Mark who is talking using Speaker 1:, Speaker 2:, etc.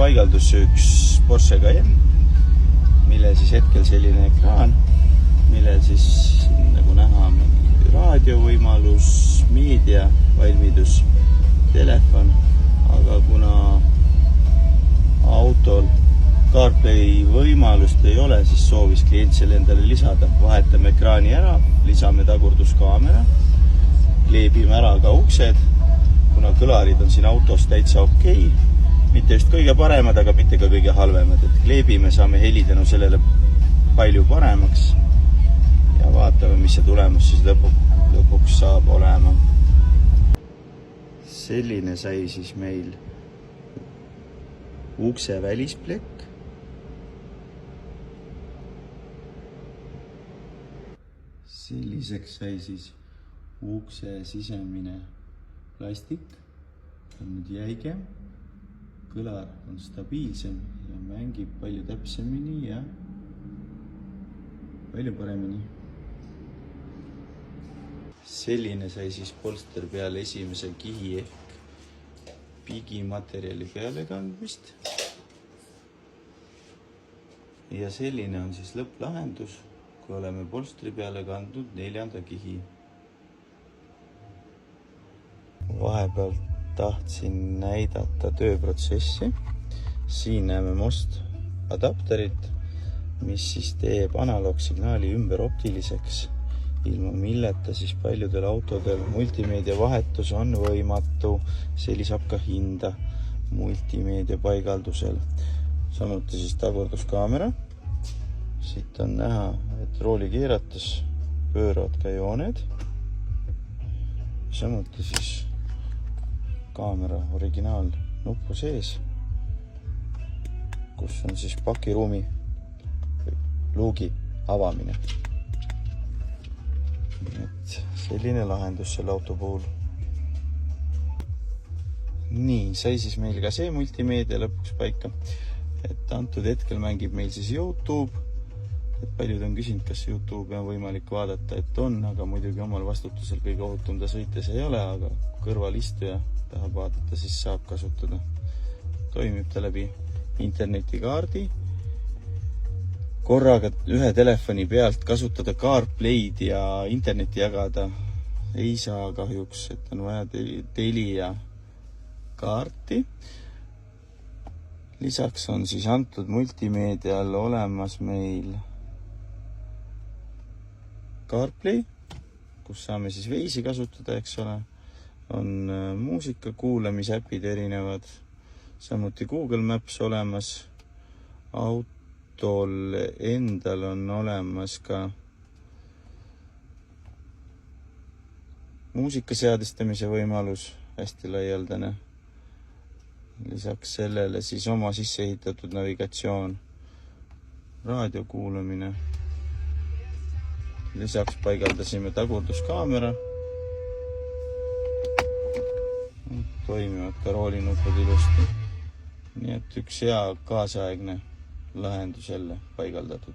Speaker 1: paigaldus üks Porsche Cayenne, millel siis hetkel selline ekraan, millel siis nagu näha raadiovõimalus, meedia, valmidus, telefon, aga kuna autol CarPlay võimalust ei ole, siis soovis klient selle endale lisada. Vahetame ekraani ära, lisame tagurduskaamera, kleebime ära ka uksed, kuna kõlarid on siin autos täitsa okei. Mitte just kõige paremad, aga mitte ka kõige halvemad. Et kleebime, saame heli tänu sellele palju paremaks ja vaatame, mis see tulemus siis lõpuks saab olema. Selline sai siis meil ukse välisplekk. Selliseks sai siis ukse sisemine plastik, on nüüd jäigem, kõlar on stabiilsem ja mängib palju täpsemini ja palju paremini. Selline sai siis polster peale esimese kihi ehk pigimaterjali peale kandmist. Ja selline on siis lõpplahendus, kui oleme polstri peale kandnud 4. kihi. Vahepeal tahtsin näidata tööprotsessi. Siin näeme MOST adapterit, mis siis teeb analoogsignaali ümber optiliseks, ilma milleta siis paljudel autodel multimeedia vahetus on võimatu. See lisab ka hinda multimeedia paigaldusel. Samuti siis tagurduskaamera. Siit on näha, et rooli keerates pööravad ka jooned. Samuti siis kaamera originaal nupu sees, kus on siis pakiruumi luugi avamine. Et selline lahendus selle auto puhul. Nii, sai siis meil ka see multimeedia lõpuks paika. Et antud hetkel mängib meil siis YouTube. Et paljud on küsinud, kas YouTube on võimalik vaadata, et on, aga muidugi omal vastutusel kõige ohutum ta sõites ei ole, aga kõrvalistuja tahab vaadata, siis saab kasutada. Toimib ta läbi internetikaardi. Korraga ühe telefoni pealt kasutada CarPlay'd ja interneti jagada ei saa kahjuks, et on vaja Telia kaarti. Lisaks on siis antud multimeedial olemas meil CarPlay, kus saame siis Waze'i kasutada, eks ole. On muusika kuulamisäpid erinevad, samuti Google Maps olemas. Autol endal on olemas ka muusika seadestamise võimalus, hästi laialdane. Lisaks sellele siis oma sisse ehitatud navigatsioon, raadio kuulamine. Lisaks paigaldasime tagurduskaamera. Toimivad ka roolinupud ilusti. Nii et üks hea kaasaegne lahendus jälle paigaldatud.